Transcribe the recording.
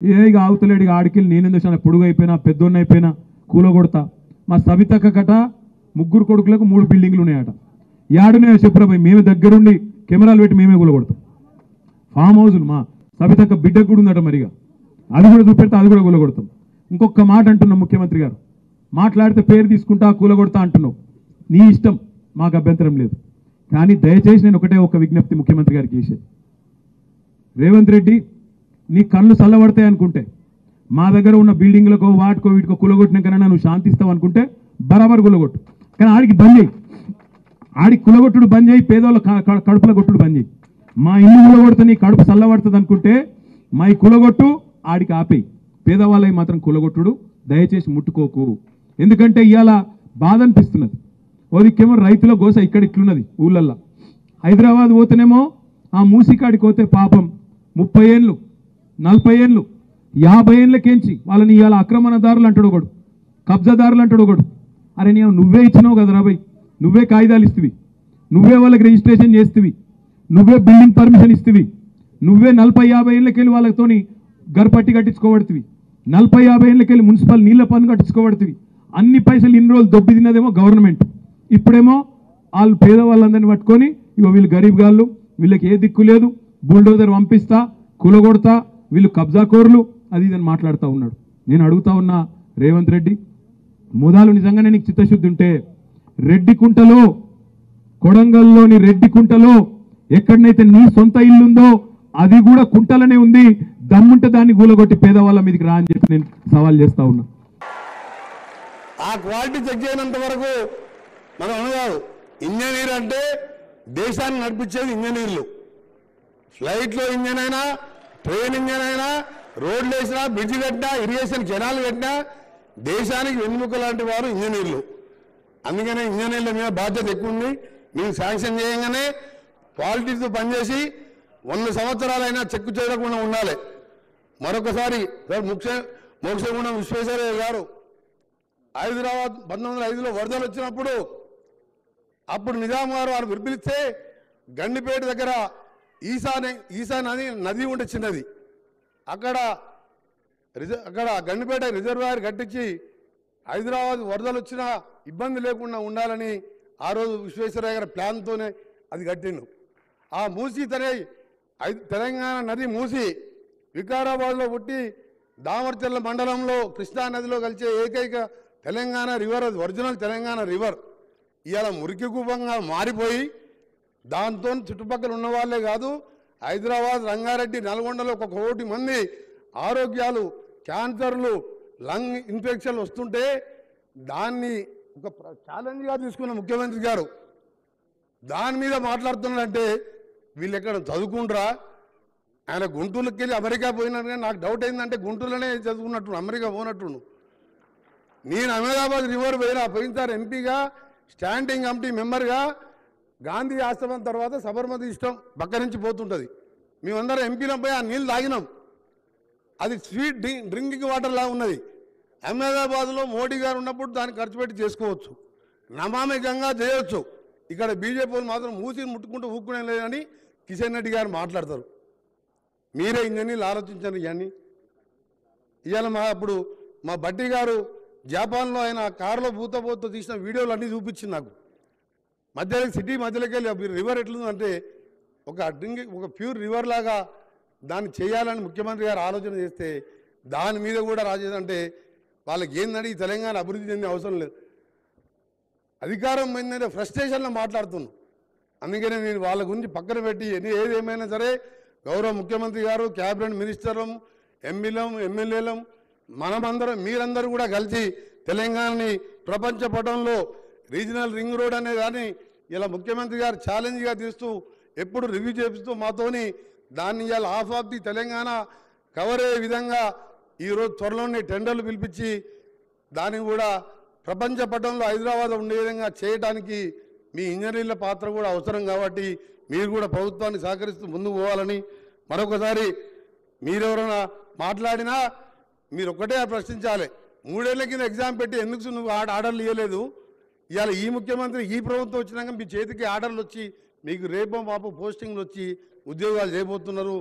ఇక ఆవుతలేడు ఇక ఆడికెళ్ళి నేనేందో చాలా పొడుగు అయిపోయినా పెద్దోన్న అయిపోయినా కూలగొడతా. మా సవితక్క కట 3 కొడుకులకు 3 బిల్డింగ్లు ఉన్నాయట. యాడున్నాయో చెప్పురాబాయ్, మేమే దగ్గరుండి కెమెరాలు పెట్టి మేమే కూలగొడతాం. ఫామ్ హౌజులు మా సవితక్క బిడ్డకు కూడా ఉందట, మరిగా అది కూడా చూపెడితే అది కూడా కూలగొడతాం. ఇంకొక మాట అంటున్నాం, ముఖ్యమంత్రి గారు మాట్లాడితే పేరు తీసుకుంటా కూలగొడతా అంటున్నావు, నీ ఇష్టం, మాకు అభ్యంతరం లేదు. కానీ దయచేసి నేను ఒక విజ్ఞప్తి ముఖ్యమంత్రి గారికి చేసేది, రేవంత్ రెడ్డి నీ కళ్ళు చల్లబడతాయి అనుకుంటే మా దగ్గర ఉన్న బిల్డింగ్లకో వాటికో వీటికో కులగొట్టినాకైనా నువ్వు శాంతిస్తావు అనుకుంటే బరాబర్ కులగొట్టు. కానీ ఆడికి బంద్ చేయి, ఆడికి కులగొట్టుడు బంద్ చేయి, పేదోళ్ళ కడుపుల కొట్టుడు బంద్ చేయి. మా ఇల్లు కులగొడితే నీ కడుపు చల్లబడుతుంది అనుకుంటే మా ఈ కులగొట్టు, ఆడికి ఆపేయి. పేదవాళ్ళకి మాత్రం కులగొట్టుడు దయచేసి ముట్టుకోకు. ఎందుకంటే ఇవాళ బాధ అనిపిస్తున్నది. ఓదికేమో రైతుల గోస ఇక్కడ ఇట్లున్నది ఊళ్ళల్లో. హైదరాబాద్ పోతేనేమో ఆ మూసికాడికి పోతే పాపం 30 ఏళ్ళు 40 ఏళ్ళు 50 ఏళ్ళకేంచి వాళ్ళని ఇవాళ ఆక్రమణదారులు అంటాడు ఒకడు, కబ్జాదారులు అంటాడు ఒకడు. అరే నువ్వే ఇచ్చినావు కదా రాబాయ్, నువ్వే కాగితాలు ఇస్తువి, నువ్వే వాళ్ళకి రిజిస్ట్రేషన్ చేస్తువి, నువ్వే బిల్డింగ్ పర్మిషన్ ఇస్తువి, నువ్వే 40-50 ఏళ్ళకెళ్ళి వాళ్ళతోని గర్పట్టి కట్టించుకోబడుతుంది, 40-50 ఏళ్ళకెళ్ళి మున్సిపల్ నీళ్ళ పన్ను కట్టించుకోబడుతుంది. అన్ని పైసలు ఇన్ని రోజులు దొబ్బి తిన్నదేమో గవర్నమెంట్. ఇప్పుడేమో వాళ్ళు పేదవాళ్ళందరినీ పట్టుకొని ఇగో వీళ్ళు గరీబ్ గాళ్ళు, వీళ్ళకి ఏ దిక్కు లేదు, బుల్డోజర్ పంపిస్తా, కూలగొడతా, వీళ్ళు కబ్జాకోరులు, అది ఇదని మాట్లాడుతూ ఉన్నాడు. నేను అడుగుతా ఉన్నా రేవంత్ రెడ్డి, మొదలు నిజంగానే నీకు చిత్తశుద్ధి ఉంటే రెడ్డికుంటలో, కొడంగల్లోని రెడ్డికుంటలో ఎక్కడనైతే నీ సొంత ఇల్లుందో అది కూడా కుంటలనే ఉంది, దమ్ముంటే దాన్ని కూలగొట్టి పేదవాళ్ళ మీదకి రా అని చెప్పి నేను సవాల్ చేస్తా ఉన్నా. ఆ క్వాలిటీ చెక్ చేయనంత వరకు మనం అనగాదు. ఇంజనీర్ అంటే దేశాన్ని నడిపించేది ఇంజనీర్లు. ఫ్లైట్లో ఇంజన్ అయినా, ట్రైన్ ఇంజన్ అయినా, రోడ్లు వేసినా, బ్రిడ్జ్ కట్టినా, ఇరిగేషన్ కెనాల్ కట్టినా దేశానికి వెన్నుముక లాంటి వారు ఇంజనీర్లు. అందుకనే ఇంజనీర్ల మీద బాధ్యత ఎక్కువ ఉంది. మేము శాంక్షన్ చేయగానే క్వాలిటీతో పనిచేసి 100 సంవత్సరాలైనా చెక్కు చేయకుండా ఉండాలి. మరొకసారి మోక్షగుండం విశ్వేశ్వరయ్య గారు హైదరాబాద్ 1905లో వరదలు వచ్చినప్పుడు అప్పుడు నిజాం గారు వారు విరిపిలిస్తే గండిపేట దగ్గర ఈసా నది ఉంటే చిన్నది, అక్కడ గండిపేట రిజర్వాయర్ కట్టించి హైదరాబాద్ వరదలు వచ్చినా ఇబ్బంది లేకుండా ఉండాలని ఆ రోజు విశ్వేశ్వరయ్య గారి ప్లాన్తోనే అది కట్టిండు. ఆ మూసి తెలంగాణ నది మూసి వికారాబాద్లో పుట్టి దామర్చర్ల మండలంలో కృష్ణా నదిలో కలిసే ఏకైక తెలంగాణ రివర్, అది ఒరిజినల్ తెలంగాణ రివర్. ఇవాళ మురికి కూపంగా మారిపోయి దాంతో చుట్టుపక్కల ఉన్న వాళ్ళే కాదు, హైదరాబాద్, రంగారెడ్డి, నల్గొండలో 1 కోటి మంది ఆరోగ్యాలు, క్యాన్సర్లు, లంగ్ ఇన్ఫెక్షన్లు వస్తుంటే దాన్ని ఒక ఛాలెంజ్గా తీసుకున్న ముఖ్యమంత్రి గారు దాని మీద మాట్లాడుతున్నాడంటే వీళ్ళు ఎక్కడ చదువుకుంటారా? ఆయన గుంటూరుకి వెళ్ళి అమెరికా పోయినట్టుగా నాకు డౌట్ అయిందంటే గుంటూరులోనే చదువుకున్నట్టు, అమెరికా పోనట్టు. నేను అహ్మదాబాద్ రివర్ పోయినసారి ఎంపీగా, స్టాండింగ్ కమిటీ మెంబర్గా గాంధీ ఆశ్రమం తర్వాత సబర్మతి ఇష్టం పక్క నుంచి పోతుంటుంది. మేమందరం ఎంపీలం పోయి ఆ నీళ్ళు తాగినాం. అది స్వీట్ డ్రింకింగ్ వాటర్ లా ఉన్నది. అహ్మదాబాద్లో మోడీ గారు ఉన్నప్పుడు దాన్ని ఖర్చు పెట్టి చేసుకోవచ్చు, నమామి గంగా చేయొచ్చు. ఇక్కడ బీజేపీ వాళ్ళు మాత్రం మూసిని ముట్టుకుంటూ ఊక్కునే లేదని కిషన్ రెడ్డి గారు మాట్లాడతారు. మీరే ఇంజనీర్లు ఆలోచించండి. ఇవన్నీ ఇవాళ అప్పుడు మా బట్టి గారు జపాన్లో ఆయన కారులో పూతపోతూ తీసిన వీడియోలు అన్నీ చూపించింది నాకు. సిటీ మధ్యలోకి వెళ్ళి రివర్ ఎట్లుందంటే ఒక ప్యూర్ రివర్ లాగా దాన్ని చేయాలని ముఖ్యమంత్రి గారు ఆలోచన చేస్తే దాని మీద కూడా రాజేదంటే వాళ్ళకి ఏంటంటే ఈ తెలంగాణ అభివృద్ధి చెందే అవసరం లేదు. అధికారం ఏంటంటే ఫ్రస్ట్రేషన్లో మాట్లాడుతున్నాను. అందుకనే నేను వాళ్ళ గురించి పక్కన పెట్టి ఏదేమైనా సరే గౌరవ ముఖ్యమంత్రి గారు, క్యాబినెట్ మినిస్టర్లం, ఎంపీలం, ఎమ్మెల్యేలం, మనమందరం మీరందరూ కూడా కలిసి తెలంగాణని ప్రపంచ పటంలో రీజనల్ రింగ్ రోడ్ అనే దాన్ని ఇలా ముఖ్యమంత్రి గారు ఛాలెంజ్గా తీస్తూ ఎప్పుడు రివ్యూ చేపిస్తూ మాతోని దాన్ని ఇలా half of the Telangana cover అయ్యే విధంగా ఈరోజు త్వరలోనే టెండర్లు పిలిపించి దాన్ని కూడా ప్రపంచ పటంలో హైదరాబాద్ ఉండే విధంగా చేయడానికి మీ ఇంజనీర్ల పాత్ర కూడా అవసరం. కాబట్టి మీరు కూడా ప్రభుత్వాన్ని సహకరిస్తూ ముందుకు పోవాలని మరొకసారి మీరెవరైనా మాట్లాడినా మీరు ఒక్కటే ప్రశ్నించాలి. 3 ఏళ్ల కింద ఎగ్జామ్ పెట్టి ఎందుకు నువ్వు ఆర్డర్లు ఇవ్వలేదు? ఇవాళ ఈ ముఖ్యమంత్రి ఈ ప్రభుత్వం వచ్చినాక మీ చేతికి ఆర్డర్లు వచ్చి మీకు రేపో మాపో పోస్టింగ్లు వచ్చి ఉద్యోగాలు చేయబోతున్నారు.